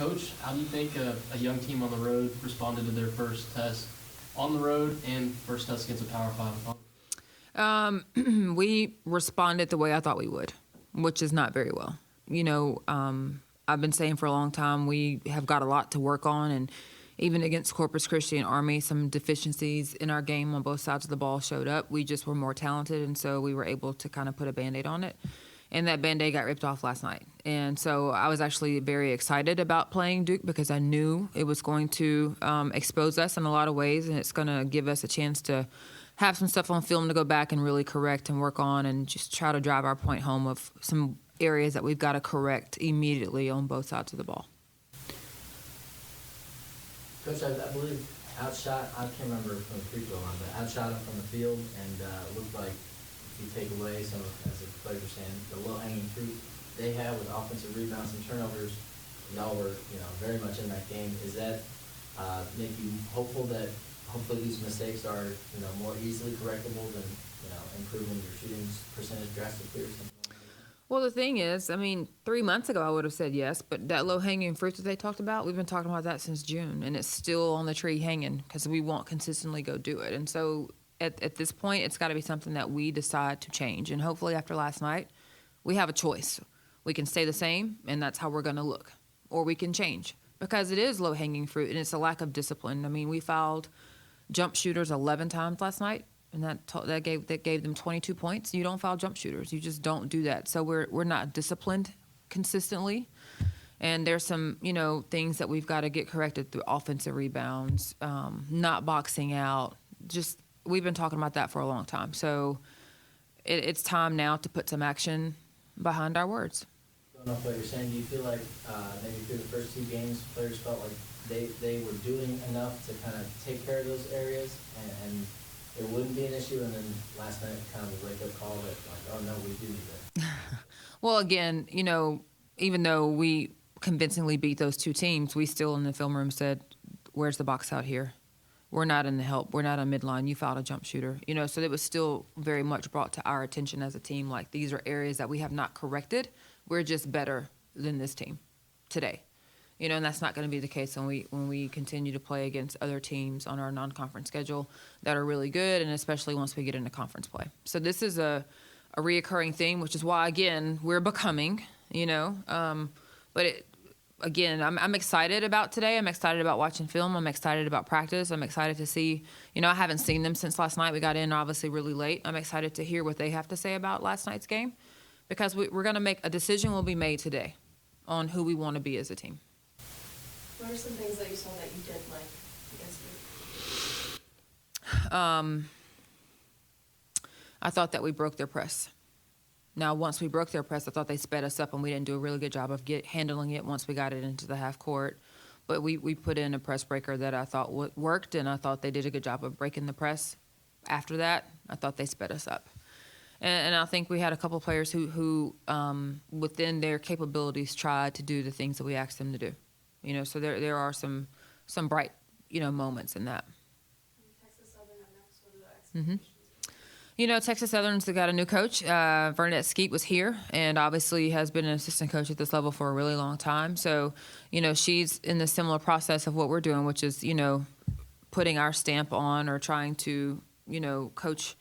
Coach, how do you think a young team on the road responded to their first test on the road and first test against a Power 5 opponent? We responded the way I thought we would, which is not very well. I've been saying for a long time we have got a lot to work on, and even against Corpus Christi and Army, some deficiencies in our game on both sides of the ball showed up. We just were more talented, and so we were able to kind of put a Band-Aid on it. And that Band-Aid got ripped off last night. And so I was actually very excited about playing Duke because I knew it was going to expose us in a lot of ways, and it's going to give us a chance to have some stuff on film to go back and really correct and work on and just try to drive our point home of some areas that we've got to correct immediately on both sides of the ball. Coach, I believe outshot, I can't remember from the free throw line, but outshot him from the field, and looked like if you take away some of, as the players were saying, the low-hanging fruit they had with offensive rebounds and turnovers, y'all were, very much in that game. Is that make you hopeful that hopefully these mistakes are, more easily correctable than, improving your shooting percentage drastically or something? Well, the thing is, 3 months ago I would have said yes, but that low-hanging fruit that they talked about, we've been talking about that since June, and it's still on the tree hanging because we won't consistently go do it. And so at this point, it's got to be something that we decide to change. And hopefully after last night, we have a choice. We can stay the same, and that's how we're going to look. Or we can change because it is low-hanging fruit, and it's a lack of discipline. We fouled jump shooters 11 times last night. And that gave them 22 points. You don't foul jump shooters. You just don't do that. So we're not disciplined consistently. And there's some, things that we've got to get corrected through offensive rebounds, not boxing out. Just we've been talking about that for a long time. So it's time now to put some action behind our words. I don't know what you're saying. Do you feel like maybe through the first two games, players felt like they were doing enough to kind of take care of those areas and it wouldn't be an issue, and then last night kind of a wake-up call that, like, oh, no, we do need that? Well, again, even though we convincingly beat those two teams, we still in the film room said, where's the box out here? We're not in the help. We're not a midline. You fouled a jump shooter. So it was still very much brought to our attention as a team, like these are areas that we have not corrected. We're just better than this team today. And that's not going to be the case when we continue to play against other teams on our non-conference schedule that are really good, and especially once we get into conference play. So this is a reoccurring thing, which is why, again, we're becoming, But I'm excited about today. I'm excited about watching film. I'm excited about practice. I'm excited to see, I haven't seen them since last night. We got in obviously really late. I'm excited to hear what they have to say about last night's game because we're going to make a decision will be made today on who we want to be as a team. What are some things that you saw that you did like against Duke? I thought that we broke their press. Now, once we broke their press, I thought they sped us up, and we didn't do a really good job of handling it once we got it into the half court. But we put in a press breaker that I thought worked, and I thought they did a good job of breaking the press. After that, I thought they sped us up. And I think we had a couple of players who within their capabilities, tried to do the things that we asked them to do. So there are some bright, moments in that. Texas Southern up next. What are the expectations? Texas Southern's got a new coach. Vernette Skeet was here and obviously has been an assistant coach at this level for a really long time. So, she's in the similar process of what we're doing, which is, putting our stamp on or trying to, coach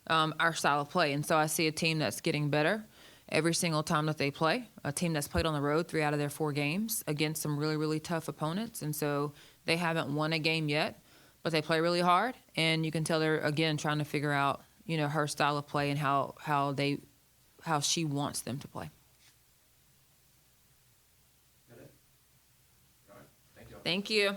our style of play. And so I see a team that's getting better every single time that they play, a team that's played on the road 3 out of their 4 games against some really, really tough opponents. And so they haven't won a game yet, but they play really hard. And you can tell they're, again, trying to figure out, her style of play and how she wants them to play. Got it? All right. Thank you. Thank you.